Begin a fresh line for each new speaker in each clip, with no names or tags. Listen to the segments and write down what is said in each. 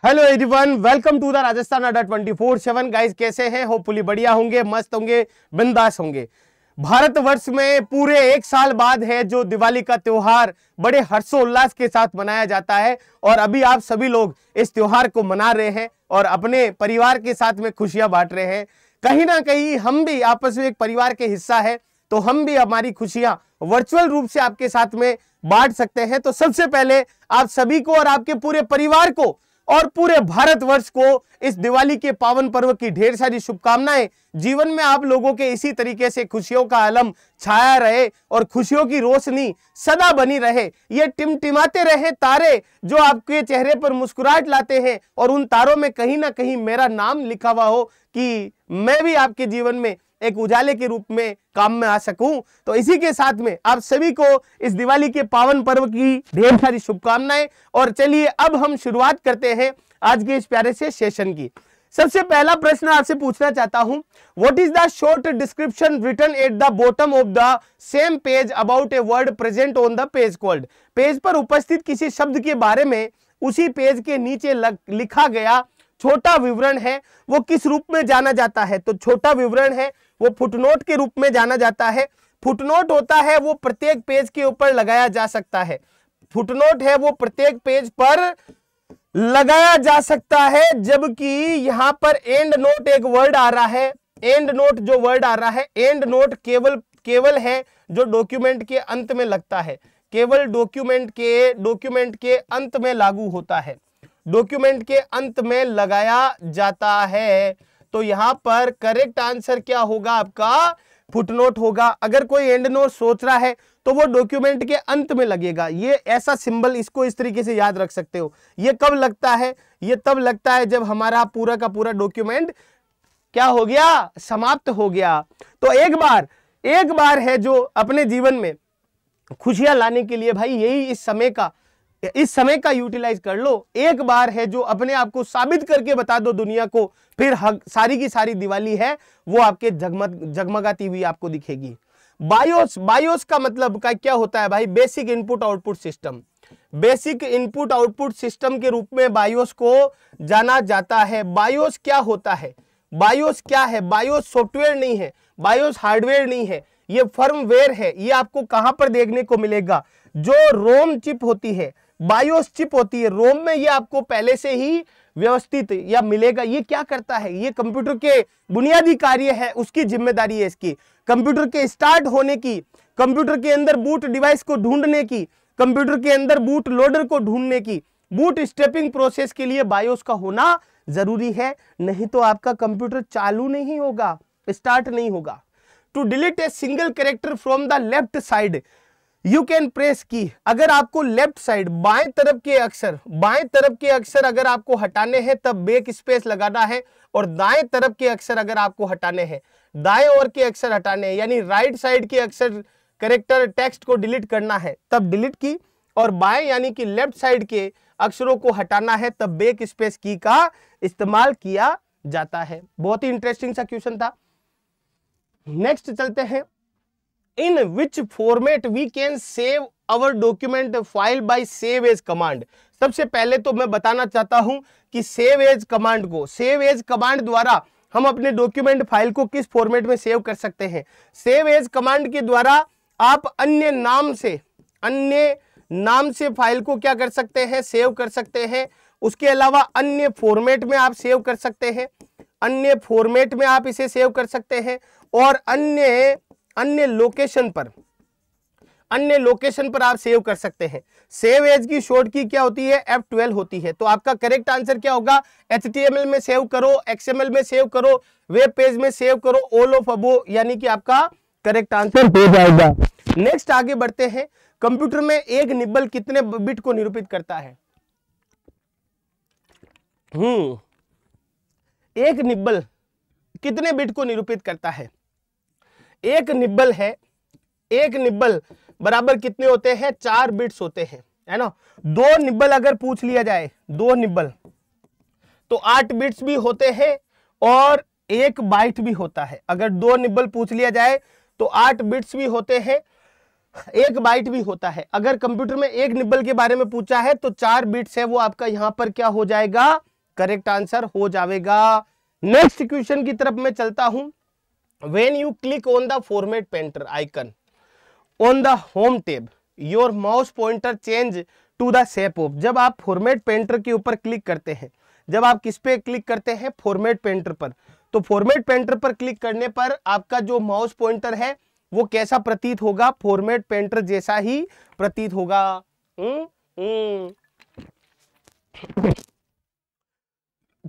Hello everyone, welcome to the Rajasthan Adda 24/7। Guys कैसे हैं? Hopefully बढ़िया होंगे, मस्त होंगे, बिंदास होंगे। भारतवर्ष में पूरे एक साल बाद है जो दिवाली का त्योहार बड़े हर्षोल्लास के साथ मनाया जाता है और अभी आप सभी लोग इस त्योहार को मना रहे हैं और अपने परिवार के साथ में खुशियां बांट रहे हैं। कहीं ना कहीं हम भी आपस में एक परिवार के हिस्सा है, तो हम भी हमारी खुशियां वर्चुअल रूप से आपके साथ में बांट सकते हैं। तो सबसे पहले आप सभी को और आपके पूरे परिवार को और पूरे भारतवर्ष को इस दिवाली के पावन पर्व की ढेर सारी शुभकामनाएं। जीवन में आप लोगों के इसी तरीके से खुशियों का आलम छाया रहे और खुशियों की रोशनी सदा बनी रहे। ये टिमटिमाते रहे तारे जो आपके चेहरे पर मुस्कुराहट लाते हैं और उन तारों में कहीं ना कहीं मेरा नाम लिखा हुआ हो कि मैं भी आपके जीवन में एक उजाले के रूप में काम में आ सकूं। तो इसी के साथ में आप सभी को इस दिवाली के पावन पर्व की ढेर सारी शुभकामनाएं। और चलिए अब हम शुरुआत करते हैं आज के इस प्यारे से सेशन की। सबसे पहला प्रश्न आपसे पूछना चाहता हूं, what is the short description written at the bottom of the same page about a word present on the page called. Page पर उपस्थित किसी शब्द के बारे में उसी पेज के नीचे लिखा गया छोटा विवरण है, वो किस रूप में जाना जाता है? तो छोटा विवरण है वो फुटनोट के रूप में जाना जाता है। फुटनोट होता है वो प्रत्येक पेज के ऊपर लगाया जा सकता है। फुटनोट है वो प्रत्येक पेज पर लगाया जा सकता है, जबकि यहां पर एंड नोट एक वर्ड आ रहा है। एंड नोट जो वर्ड आ रहा है, एंड नोट केवल है जो डॉक्यूमेंट के अंत में लगता है, केवल डॉक्यूमेंट के अंत में लागू होता है, डॉक्यूमेंट के अंत में लगाया जाता है। तो यहां पर करेक्ट आंसर क्या होगा आपका? फुटनोट होगा। अगर कोई एंड नोट सोच रहा है तो वो डॉक्यूमेंट के अंत में लगेगा। ये ऐसा सिंबल, इसको इस तरीके से याद रख सकते हो। ये कब लगता है? ये तब लगता है जब हमारा पूरा का पूरा डॉक्यूमेंट क्या हो गया? समाप्त हो गया। तो एक बार है जो अपने जीवन में खुशियां लाने के लिए भाई यही इस समय का यूटिलाइज कर लो। एक बार है जो अपने आप को साबित करके बता दो दुनिया को, फिर सारी की सारी दिवाली है वो आपके जगमगाती हुई आपको दिखेगी। बायोस का मतलब का क्या होता है भाई? Basic input output system. Basic input output system के रूप में बायोस को जाना जाता है। बायोस क्या होता है? बायोस क्या है? बायोस सॉफ्टवेयर नहीं है, बायोस हार्डवेयर नहीं है, ये फर्मवेयर है। ये आपको कहां पर देखने को मिलेगा? जो रोम चिप होती है, बायोस चिप होती है, रोम में ये आपको पहले से ही व्यवस्थित या मिलेगा। ये क्या करता है? ये कंप्यूटर के बुनियादी कार्य है, उसकी जिम्मेदारी है इसकी। कंप्यूटर के स्टार्ट होने की, कंप्यूटर के अंदर बूट डिवाइस को ढूंढने की, कंप्यूटर के अंदर बूट लोडर को ढूंढने की, बूट स्टेपिंग प्रोसेस के लिए बायोस का होना जरूरी है, नहीं तो आपका कंप्यूटर चालू नहीं होगा, स्टार्ट नहीं होगा। To delete a single character from the left side you can press key. अगर आपको लेफ्ट साइड बाएं तरफ के अक्षर अगर आपको हटाने हैं तब बैक स्पेस लगाना है, और दाएं तरफ के अक्षर अगर आपको हटाने हैं, दाएं ओर के अक्षर हटाने हैं, यानी राइट साइड के अक्षर कैरेक्टर टेक्स्ट को डिलीट करना है तब डिलीट की, और बाएं यानी कि लेफ्ट साइड के अक्षरों को हटाना है तब बैक स्पेस की का इस्तेमाल किया जाता है। बहुत ही इंटरेस्टिंग सा क्वेश्चन था। नेक्स्ट चलते हैं, in which format we can save our document file by save as command. सबसे पहले तो मैं बताना चाहता हूं कि सेव एज कमांड द्वारा हम अपने डॉक्यूमेंट फाइल को किस फॉर्मेट में सेव कर सकते हैं। सेव एज कमांड के द्वारा आप अन्य नाम से फाइल को क्या कर सकते हैं? सेव कर सकते हैं। उसके अलावा अन्य फॉर्मेट में आप सेव कर सकते हैं, अन्य फॉर्मेट में आप इसे सेव कर सकते हैं, और अन्य लोकेशन पर आप सेव कर सकते हैं। सेव एज की शॉर्ट की क्या होती है? F12 होती है। तो आपका करेक्ट आंसर क्या होगा? HTML में सेव करो, XML में सेव करो, वेब पेज में सेव करो, ऑल ऑफ अबो, यानी कि आपका करेक्ट आंसर हो जाएगा। नेक्स्ट आगे बढ़ते हैं, कंप्यूटर में एक निब्बल कितने बिट को निरूपित करता है? एक निब्बल कितने बिट को निरूपित करता है? एक निब्बल बराबर कितने होते हैं? 4 बिट्स होते हैं, है ना। 2 निब्बल अगर पूछ लिया जाए, 2 निब्बल तो 8 बिट्स भी होते हैं और 1 बाइट भी होता है। अगर 2 निब्बल पूछ लिया जाए तो 8 बिट्स भी होते हैं, 1 बाइट भी होता है। अगर कंप्यूटर में 1 निब्बल के बारे में पूछा है तो 4 बिट्स है वो आपका यहां पर क्या हो जाएगा? करेक्ट आंसर हो जाएगा। नेक्स्ट क्वेश्चन की तरफ मैं चलता हूं। When you click on the format painter icon on the home tab your mouse pointer change to the shape of. जब आप फॉर्मेट पेंटर के ऊपर क्लिक करते हैं, जब आप किस पे क्लिक करते हैं, फॉर्मेट पेंटर पर, तो फॉर्मेट पेंटर पर क्लिक करने पर आपका जो माउस पॉइंटर है वो कैसा प्रतीत होगा? फॉर्मेट पेंटर जैसा ही प्रतीत होगा।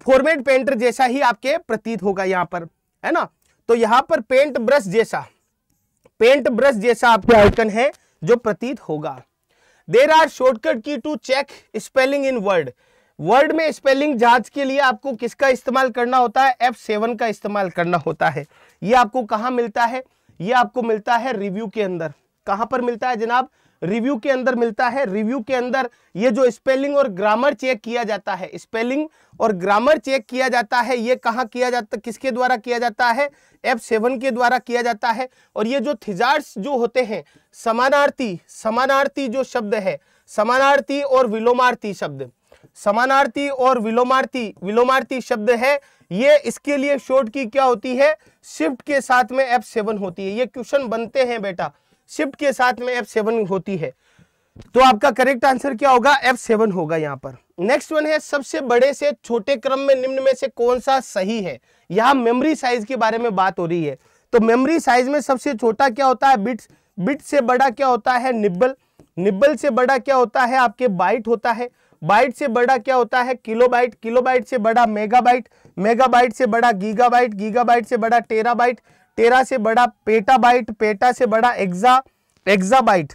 फॉर्मेट पेंटर जैसा ही आपके प्रतीत होगा यहां पर, है ना। तो यहां पर पेंट ब्रश जैसा आपके आइकन है जो प्रतीत होगा। There are shortcut key to check spelling in Word. Word में स्पेलिंग जांच के लिए आपको किसका इस्तेमाल करना होता है? F7 का इस्तेमाल करना होता है। ये आपको कहां मिलता है? ये आपको मिलता है रिव्यू के अंदर। कहां पर मिलता है जनाब? रिव्यू के अंदर मिलता है। रिव्यू के अंदर ये जो स्पेलिंग और ग्रामर चेक किया जाता है, स्पेलिंग और ग्रामर चेक किया जाता है, ये कहां किया जाता, किसके द्वारा किया जाता है? F7 के द्वारा किया जाता है। और ये जो थिजार्ड्स जो होते हैं, समानार्थी जो शब्द है, समानार्थी और विलोमार्थी शब्द, समानार्थी और विलोमार्थी शब्द है, ये इसके लिए शॉर्ट की क्या होती है? शिफ्ट के साथ में F7 होती है। ये क्वेश्चन बनते हैं बेटा, शिफ्ट के साथ में F7 होती है। तो आपका करेक्ट आंसर क्या होगा? F7 होगा यहां पर। नेक्स्ट वन है, सबसे बड़े से छोटे क्रम में निम्न में से कौन सा सही है? यहां मेमोरी साइज के बारे में बात हो रही है। तो मेमोरी साइज में सबसे छोटा क्या होता है? बिट्स। बिट से बड़ा क्या होता है? निब्बल। निब्बल से बड़ा क्या होता है? आपके बाइट होता है। बाइट से बड़ा क्या होता है? किलोबाइट। किलोबाइट से बड़ा मेगाबाइट। मेगाबाइट से बड़ा गीगाबाइट। गीगाबाइट से बड़ा टेराबाइट। टेरा से बड़ा पेटाबाइट। पेटा से बड़ा एक्साबाइट।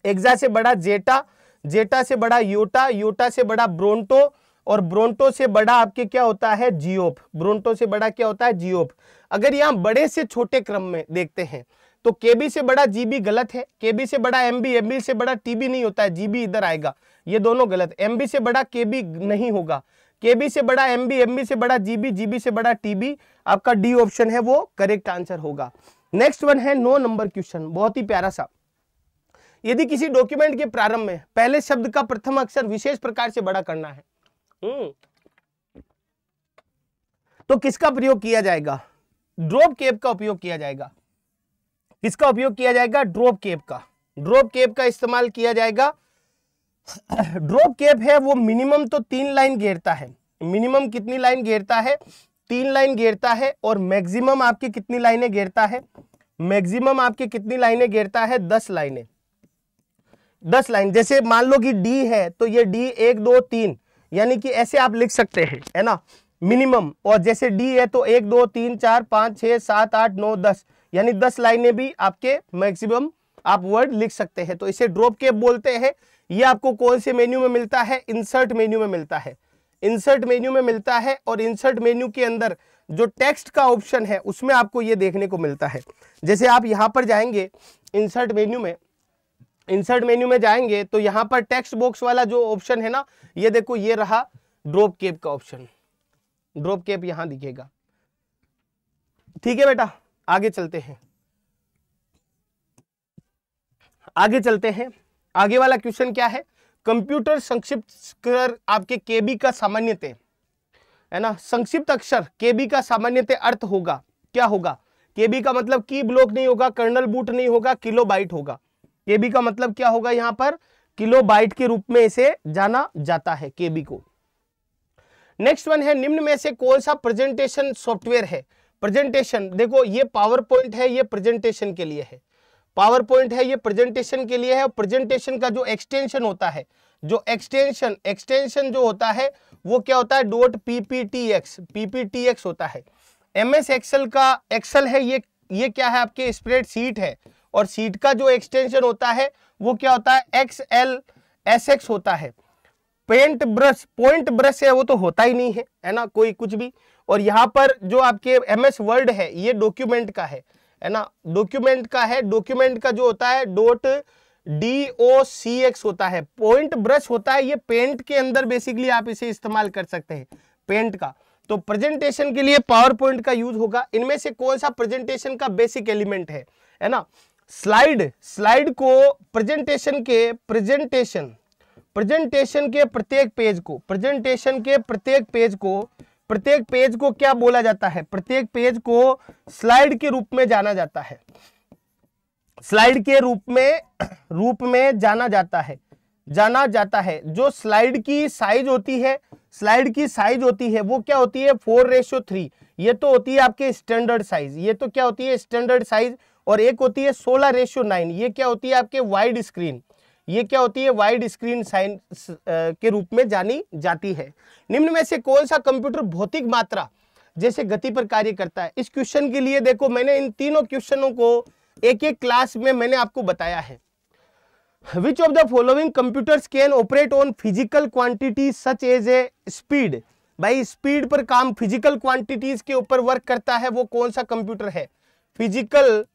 एक्सा से बड़ा जेटा। जेटा से बड़ा योटा। योटा से बड़ा ब्रोंटो। और ब्रोंटो से बड़ा आपके क्या होता है? जियोप। ब्रोंटो से बड़ा क्या होता है? जियोप। अगर यहां बड़े से छोटे क्रम में देखते हैं तो केबी से बड़ा जीबी गलत है। केबी से बड़ा एमबी। एमबी से बड़ा टीबी नहीं होता है, जीबी इधर आएगा, ये दोनों गलत। एमबी से बड़ा केबी नहीं होगा। केबी से बड़ा एमबी। एमबी से बड़ा जीबी। जीबी से बड़ा टीबी। आपका डी ऑप्शन है वो करेक्ट आंसर होगा। नेक्स्ट वन है 9 नंबर क्वेश्चन, बहुत ही प्यारा सा। यदि किसी डॉक्यूमेंट के प्रारंभ में पहले शब्द का प्रथम अक्षर विशेष प्रकार से बड़ा करना है तो किसका प्रयोग किया जाएगा? ड्रॉप कैप का उपयोग किया जाएगा। किसका उपयोग किया जाएगा? ड्रॉप कैप का। ड्रॉप कैप का इस्तेमाल किया जाएगा। ड्रॉप कैप है वो मिनिमम तो 3 लाइन घेरता है। मिनिमम कितनी लाइन घेरता है? 3 लाइन घेरता है। और मैक्सिमम आपकी कितनी लाइनें घेरता है? मैक्सिमम आपकी कितनी लाइनें घेरता है? 10 लाइनें। 10 लाइन। जैसे मान लो कि डी है तो ये डी 1 2 3, यानी कि ऐसे आप लिख सकते हैं, है ना, मिनिमम। और जैसे डी है तो 1 2 3 4 5 6 7 8 9 10, यानी 10 लाइनें भी आपके मैक्सिमम आप वर्ड लिख सकते हैं। तो इसे ड्रॉप कैप बोलते हैं। ये आपको कौन से मेन्यू में मिलता है? इंसर्ट मेन्यू में मिलता है। इंसर्ट मेन्यू में मिलता है। और इंसर्ट मेन्यू के अंदर जो टेक्स्ट का ऑप्शन है उसमें आपको ये देखने को मिलता है। जैसे आप यहां पर जाएंगे इंसर्ट मेन्यू में, इंसर्ट मेन्यू में जाएंगे तो यहां पर टेक्स्ट बॉक्स वाला जो ऑप्शन है ना, ये देखो, ये रहा ड्रॉप कैप का ऑप्शन। ड्रॉप कैप यहां दिखेगा। ठीक है बेटा, आगे चलते हैं। आगे चलते हैं। आगे वाला क्वेश्चन क्या है? कंप्यूटर संक्षिप्त अक्षर आपके केबी का सामान्यतः, है ना, संक्षिप्त अक्षर केबी का सामान्यतः अर्थ होगा क्या होगा? केबी का मतलब की ब्लॉक नहीं होगा, कर्नल बूट नहीं होगा, किलोबाइट होगा। केबी का मतलब क्या होगा? यहां पर किलोबाइट के रूप में इसे जाना जाता है केबी को। नेक्स्ट वन है, निम्न में से कौन सा प्रेजेंटेशन सॉफ्टवेयर है? प्रेजेंटेशन, देखो ये पावर पॉइंट है, ये प्रेजेंटेशन के लिए है। पावर पॉइंट है, ये प्रेजेंटेशन के लिए है। और प्रेजेंटेशन का जो एक्सटेंशन होता है, जो एक्सटेंशन जो होता है वो क्या होता है? .pptx, pptx होता है। MS एक्सेल का एक्सेल है, ये क्या है? आपके स्प्रेडशीट है। और सीट का जो एक्सटेंशन होता है वो क्या होता है? XLSX होता है। पॉइंट ब्रश है वो तो होता ही नहीं है ना, कोई कुछ भी। और यहाँ पर जो आपके MS वर्ड है ये डॉक्यूमेंट का है ना, डॉक्यूमेंट का है। डॉक्यूमेंट का जो होता है .docx होता है। पॉइंट ब्रश होता है, ये पेंट के अंदर बेसिकली आप इसे इस्तेमाल कर सकते हैं, पेंट का। तो प्रेजेंटेशन के लिए पावर पॉइंट का यूज होगा। इनमें से कौन सा प्रेजेंटेशन का बेसिक एलिमेंट है ना? स्लाइड को प्रेजेंटेशन प्रेजेंटेशन के प्रत्येक पेज को, प्रेजेंटेशन के प्रत्येक पेज को क्या बोला जाता है? प्रत्येक पेज को स्लाइड के रूप में जाना जाता है, स्लाइड के रूप में जाना जाता है। जो स्लाइड की साइज होती है, वो क्या होती है? 4:3। ये तो होती है आपके स्टैंडर्ड साइज, ये तो क्या होती है? Standard size. और एक होती है 16:9, ये क्या होती है? आपके वाइड स्क्रीन, ये क्या होती है? वाइड स्क्रीन साइज के रूप में जानी जाती है। निम्न में से कौन सा कंप्यूटर भौतिक मात्रा जैसे गति पर कार्य करता है? इस क्वेश्चन के लिए देखो, मैंने इन तीनों क्वेश्चनों को एक एक क्लास में मैंने आपको बताया है। Which of the following computers can operate on physical quantities such as a speed? भाई स्पीड पर काम, फिजिकल क्वांटिटीज के ऊपर वर्क करता है, वो कौन सा कंप्यूटर है? फिजिकल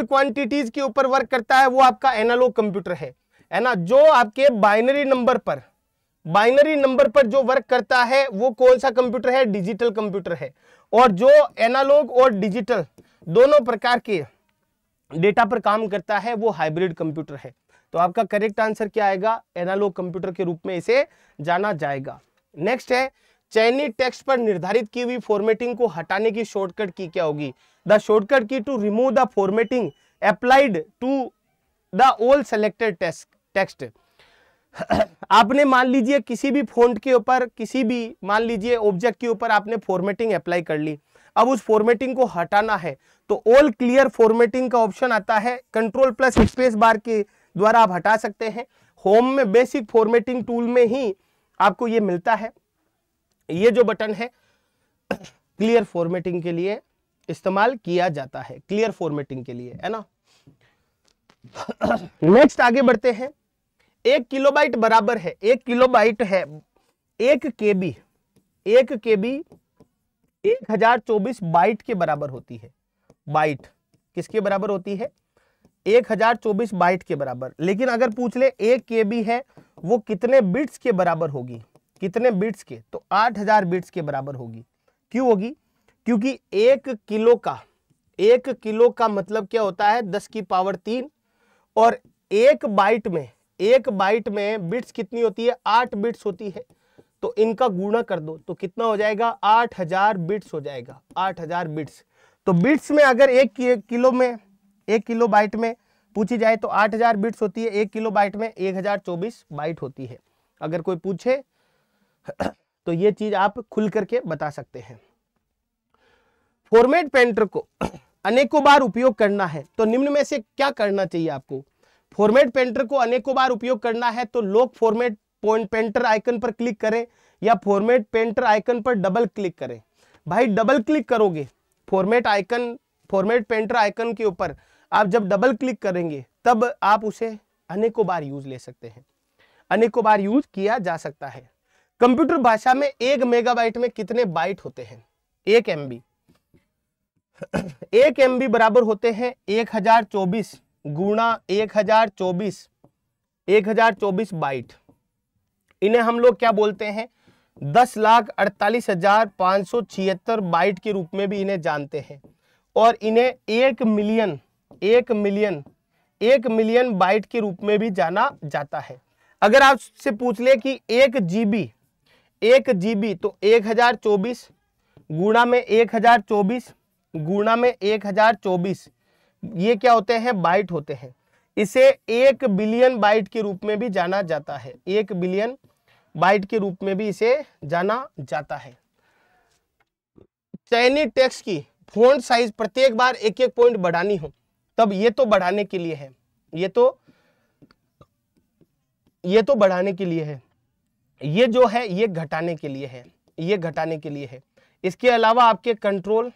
क्वांटिटीज के ऊपर वर्क करता है, वो आपका एनालॉग कंप्यूटर है ना। जो आपके बाइनरी नंबर पर जो वर्क करता है, वो कौन सा कंप्यूटर है? डिजिटल कंप्यूटर है। और जो एनालॉग और डिजिटल दोनों प्रकार के डेटा पर काम करता है, वो हाइब्रिड कंप्यूटर है। तो आपका करेक्ट आंसर क्या आएगा? एनालॉग कंप्यूटर के रूप में इसे जाना जाएगा। नेक्स्ट है, चयनित टेक्स्ट पर निर्धारित की हुई फॉर्मेटिंग को हटाने की शॉर्टकट की क्या होगी? The shortcut key to remove the formatting applied to the all selected text. आपने मान लीजिए किसी भी फॉन्ट के ऊपर, किसी भी मान लीजिए ऑब्जेक्ट के ऊपर आपने फॉर्मेटिंग अप्लाई कर ली, अब उस फॉर्मेटिंग को हटाना है तो ऑल क्लियर फॉर्मेटिंग का ऑप्शन आता है, कंट्रोल प्लस स्पेस बार के द्वारा आप हटा सकते हैं। होम में बेसिक फॉर्मेटिंग टूल में ही आपको ये मिलता है। ये जो बटन है क्लियर फॉर्मेटिंग के लिए इस्तेमाल किया जाता है, क्लियर फॉर्मेटिंग के लिए, है ना। नेक्स्ट आगे बढ़ते हैं। 1 किलोबाइट बराबर है, 1 किलोबाइट है 1 केबी 1024 बाइट के बराबर होती है। बाइट किसके बराबर होती है? 1024 बाइट के बराबर। लेकिन अगर पूछ ले 1 केबी है, वो कितने बिट्स के बराबर होगी? कितने बिट्स के? तो 8000 बिट्स के बराबर होगी। क्यों होगी? क्योंकि 1 किलो का मतलब क्या होता है? 10 की पावर 3। और एक बाइट में बिट्स कितनी होती है? 8 बिट्स होती है। तो इनका गुणा कर दो तो कितना हो जाएगा? 8000 बिट्स हो जाएगा, 8000 बिट्स। तो बिट्स में अगर 1 किलो बाइट में पूछी जाए तो 8000 बिट्स होती है, 1 किलो बाइट में 1024 बाइट होती है। अगर कोई पूछे तो ये चीज आप खुल करके बता सकते हैं। फॉर्मेट पेंटर को अनेकों बार उपयोग करना है तो निम्न में से क्या करना चाहिए आपको? फॉर्मेट पेंटर को अनेकों बार उपयोग करना है तो लॉक फॉर्मेट पेंटर आइकन पर क्लिक करें या फॉर्मेट पेंटर आइकन पर डबल क्लिक करें। भाई डबल क्लिक करोगे फॉर्मेट पेंटर आइकन के ऊपर, आप जब डबल क्लिक करेंगे तब आप उसे अनेकों बार यूज ले सकते हैं, अनेकों बार यूज किया जा सकता है। कंप्यूटर भाषा में 1 मेगाबाइट में कितने बाइट होते हैं? 1 MB बराबर होते हैं 1024 गुणा 1024 बाइट। इन्हें हम लोग क्या बोलते हैं? 10,48,576 बाइट के रूप में भी इन्हें जानते हैं। और इन्हें 1 मिलियन बाइट के रूप में भी जाना जाता है। अगर आपसे पूछ ले कि 1 GB तो 1024 गुणा में 1024 गुणा में 1024, ये क्या होते हैं? बाइट होते हैं। इसे 1 बिलियन बाइट के रूप में भी जाना जाता है, 1 बिलियन बाइट के रूप में भी इसे जाना जाता है। चयनित टेक्स्ट की फॉन्ट साइज प्रत्येक बार 1-1 पॉइंट बढ़ानी हो तब ये तो बढ़ाने के लिए है, ये तो बढ़ाने के लिए है, ये जो है ये घटाने के लिए है, ये घटाने के लिए है। इसके अलावा आपके कंट्रोल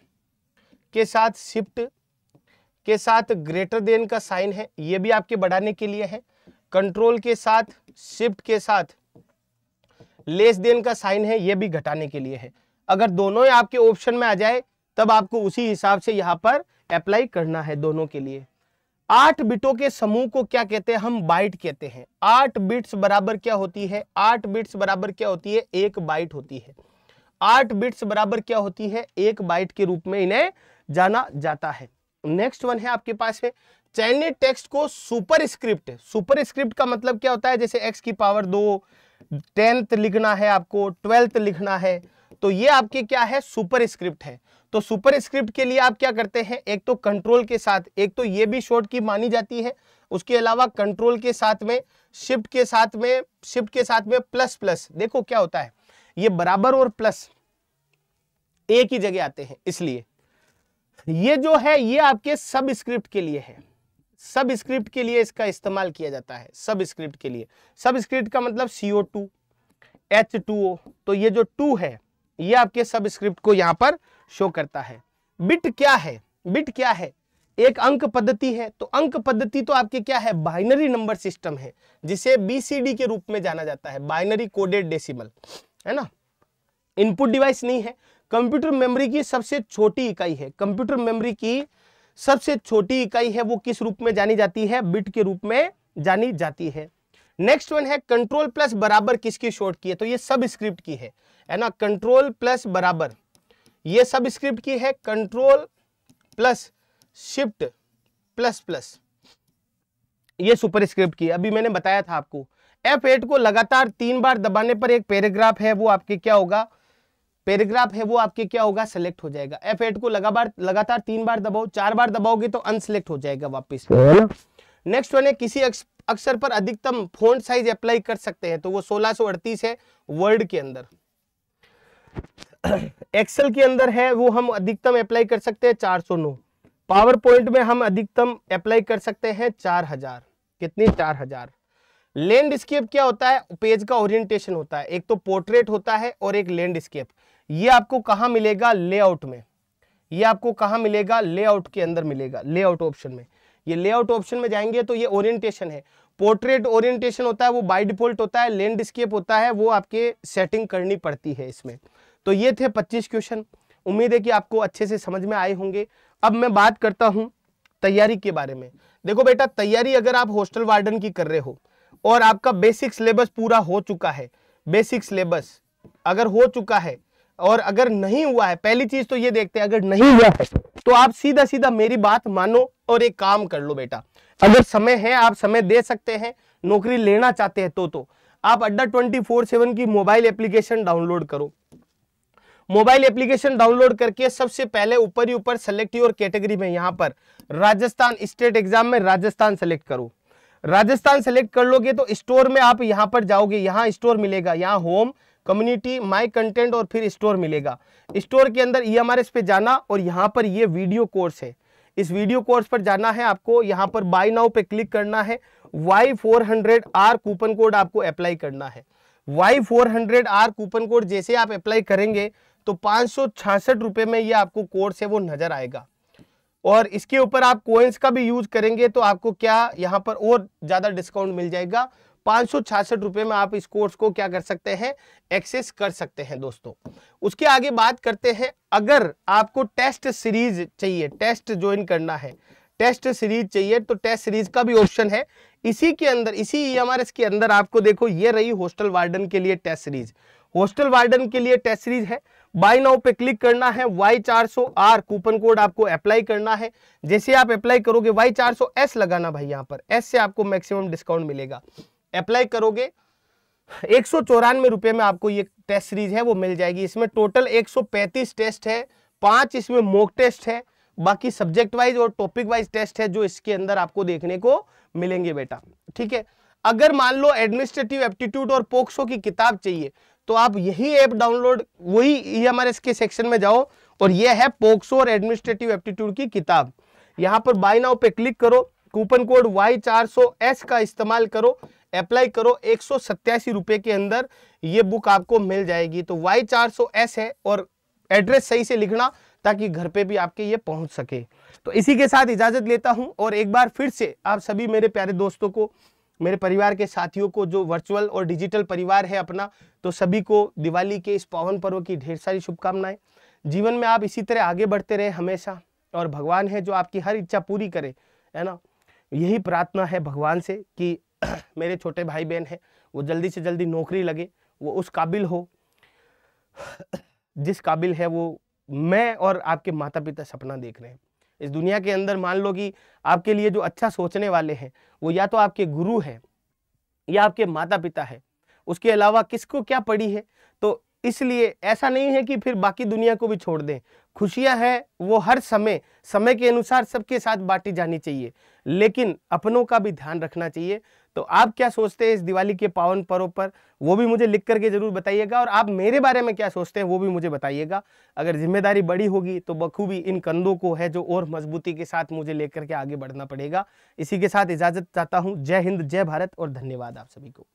के साथ शिफ्ट के साथ ग्रेटर देन का साइन है, ये भी आपके बढ़ाने के लिए है। कंट्रोल के साथ शिफ्ट के साथ लेस देन का साइन है, ये भी घटाने के लिए है। अगर दोनों ही आपके ऑप्शन में आ जाए तब आपको उसी हिसाब से यहां पर अप्लाई करना है दोनों के लिए। 8 बिटों के समूह को क्या कहते हैं? हम बाइट कहते हैं। 8 बिट्स बराबर क्या होती है? 8 बिट्स बराबर क्या होती है? 1 बाइट होती है। 8 बिट्स बराबर क्या होती है? 1 बाइट के रूप में इन्हें जाना जाता है। नेक्स्ट वन है आपके पास है चयनित टेक्स्ट को सुपर स्क्रिप्ट का मतलब क्या होता है, जैसे x की पावर 2, 10th लिखना है आपको, 12th लिखना है, तो ये आपके क्या है, सुपर स्क्रिप्ट है। तो सुपर स्क्रिप्ट के लिए आप क्या करते हैं, एक तो कंट्रोल के साथ, एक तो ये भी शॉर्ट की मानी जाती है, उसके अलावा कंट्रोल के साथ में, शिफ्ट के साथ में प्लस प्लस, देखो क्या होता है, ये बराबर और प्लस एक ही जगह आते हैं, इसलिए ये जो है ये आपके सब स्क्रिप्ट के लिए है, सब स्क्रिप्ट के लिए इसका इस्तेमाल किया जाता है, सब स्क्रिप्ट के लिए। सब स्क्रिप्ट का मतलब CO2, H2O, तो ये जो 2 है ये आपके सब स्क्रिप्ट को यहां पर शो करता है। बिट क्या है, बिट क्या है, एक अंक पद्धति है। तो अंक पद्धति तो आपके क्या है, बाइनरी नंबर सिस्टम है, जिसे BCD के रूप में जाना जाता है, बाइनरी कोडेड डेसिमल, है ना। इनपुट डिवाइस नहीं है, कंप्यूटर मेमोरी की सबसे छोटी इकाई है, कंप्यूटर मेमोरी की सबसे छोटी इकाई है, वो किस रूप में जानी जाती है, बिट के रूप में जानी जाती है। नेक्स्ट वन है कंट्रोल प्लस बराबर किसकी शॉर्ट की है, तो ये सब स्क्रिप्ट की है ना। कंट्रोल प्लस बराबर ये सब स्क्रिप्ट की है, control plus shift plus plus ये सुपर स्क्रिप्ट की। अभी मैंने बताया था आपको, F8 को लगातार 3 बार दबाने पर एक पैराग्राफ है वो आपके क्या होगा, पैराग्राफ है वो आपके क्या होगा, सेलेक्ट हो जाएगा। F8 को लगातार 3 बार दबाओ, 4 बार दबाओगे तो अनसेलेक्ट हो जाएगा वापस। नेक्स्ट वन है किसी अक्षर पर अधिकतम फॉन्ट साइज अप्लाई कर सकते हैं, तो वो 1638 है वर्ड के अंदर। एक्सेल के अंदर है वो हम अधिकतम अप्लाई कर सकते हैं 409। पावर पॉइंट में हम अधिकतम अप्लाई कर सकते हैं 4000, कितनी, 4000। लैंडस्केप क्या होता है, पेज का ओरिएंटेशन होता है, एक तो पोर्ट्रेट होता है और एक लैंडस्केप। ये आपको कहां मिलेगा, लेआउट में, ये आपको कहां मिलेगा, लेआउट के अंदर मिलेगा, लेआउट ऑप्शन में। ये लेआउट ऑप्शन में जाएंगे तो ये ओरिएंटेशन है, पोर्ट्रेट ओरिएंटेशन होता है वो बाय डिफॉल्ट होता है, लैंडस्केप होता है वो आपके सेटिंग करनी पड़ती है इसमें। तो ये थे 25 क्वेश्चन, उम्मीद है कि आपको अच्छे से समझ में आए होंगे। अब मैं बात करता हूं तैयारी के बारे में। देखो बेटा, तैयारी अगर आप हॉस्टल वार्डन की कर रहे हो और आपका बेसिक सिलेबस पूरा हो चुका है, बेसिक सिलेबस अगर हो चुका है, और अगर नहीं हुआ है, पहली चीज तो ये देखते हैं, अगर नहीं हुआ है तो आप सीधा सीधा मेरी बात मानो और एक काम कर लो बेटा। अगर समय है, आप समय दे सकते हैं, नौकरी लेना चाहते हैं तो आप अड्डा 24/7 की मोबाइल एप्लीकेशन डाउनलोड करो। मोबाइल एप्लीकेशन डाउनलोड करके सबसे पहले ऊपर ही ऊपर सेलेक्ट योर कैटेगरी में यहां पर राजस्थान स्टेट एग्जाम में राजस्थान सेलेक्ट करो। राजस्थान सेलेक्ट कर लोगे तो स्टोर में आप यहां पर जाओगे, यहां स्टोर मिलेगा, यहां होम, कम्युनिटी, माय कंटेंट और फिर स्टोर मिलेगा। स्टोर के अंदर EMRS पे जाना और यहां पर ये वीडियो कोर्स है, इस वीडियो कोर्स पर जाना है आपको, यहां पर बाय नाउ पे क्लिक करना है, Y400R कूपन कोड आपको अप्लाई करना है। Y400R कूपन कोड जैसे आप अप्लाई करेंगे तो 566 रुपए में ये आपको कोर्स है वो नजर आएगा, और इसके ऊपर आप कोइंस का भी यूज करेंगे तो आपको क्या यहाँ पर और ज्यादा डिस्काउंट मिल जाएगा। 566 रुपए में आप इस कोर्स को क्या कर सकते हैं, एक्सेस कर सकते हैं दोस्तों। उसके आगे बात करते हैं, अगर आपको टेस्ट सीरीज चाहिए, टेस्ट ज्वाइन करना है, टेस्ट सीरीज चाहिए तो टेस्ट सीरीज का भी ऑप्शन है इसी के अंदर, इसी EMRS के अंदर। आपको देखो ये रही हॉस्टल वार्डन के लिए टेस्ट सीरीज, हॉस्टल वार्डन के लिए टेस्ट सीरीज है। बाय नाउ पे क्लिक करना है, Y400R कूपन कोड आपको अप्लाई करना है। जैसे आप अप्लाई करोगे, Y400S लगाना भाई, यहाँ पर S से आपको मैक्सिमम डिस्काउंट मिलेगा। अप्लाई करोगे 194 रुपए में आपको ये टेस्ट सीरीज है वो मिल जाएगी। इसमें टोटल 135 टेस्ट है, 5 इसमें मॉक टेस्ट है, बाकी सब्जेक्ट वाइज और टॉपिक वाइज टेस्ट है जो इसके अंदर आपको देखने को मिलेंगे बेटा, ठीक है। अगर मान लो एडमिनिस्ट्रेटिव एप्टीट्यूड और पोक्सो की किताब चाहिए तो आप यही ऐप डाउनलोड, वही EMRS के सेक्शन में जाओ और ये है पोक्सो और एडमिनिस्ट्रेटिव एप्टीट्यूड की किताब। यहां पर बाय नाउ पे क्लिक करो, कूपन कोड Y400S का इस्तेमाल करो, अप्लाई करो, 187 रुपए के अंदर ये बुक आपको मिल जाएगी। तो Y400S है, और एड्रेस सही से लिखना ताकि घर पे भी आपके ये पहुंच सके। तो इसी के साथ इजाजत लेता हूं, और एक बार फिर से आप सभी मेरे प्यारे दोस्तों को, मेरे परिवार के साथियों को, जो वर्चुअल और डिजिटल परिवार है अपना, तो सभी को दिवाली के इस पावन पर्व की ढेर सारी शुभकामनाएं। जीवन में आप इसी तरह आगे बढ़ते रहे हमेशा, और भगवान है जो आपकी हर इच्छा पूरी करे, है ना। यही प्रार्थना है भगवान से कि मेरे छोटे भाई बहन है वो जल्दी से जल्दी नौकरी लगे, वो उस काबिल हो जिस काबिल है वो मैं और आपके माता पिता सपना देख रहे हैं। इस दुनिया के अंदर मान लो कि आपके लिए जो अच्छा सोचने वाले हैं वो या तो आपके गुरु हैं या आपके माता पिता है, उसके अलावा किसको क्या पड़ी है। तो इसलिए ऐसा नहीं है कि फिर बाकी दुनिया को भी छोड़ दें। खुशियां हैं वो हर समय समय के अनुसार सबके साथ बांटी जानी चाहिए, लेकिन अपनों का भी ध्यान रखना चाहिए। तो आप क्या सोचते हैं इस दिवाली के पावन पर्व पर, वो भी मुझे लिख करके जरूर बताइएगा, और आप मेरे बारे में क्या सोचते हैं वो भी मुझे बताइएगा। अगर जिम्मेदारी बड़ी होगी तो बखूबी इन कंधों को है जो और मजबूती के साथ मुझे लेकर के आगे बढ़ना पड़ेगा। इसी के साथ इजाजत चाहता हूं। जय हिंद, जय भारत और धन्यवाद आप सभी को।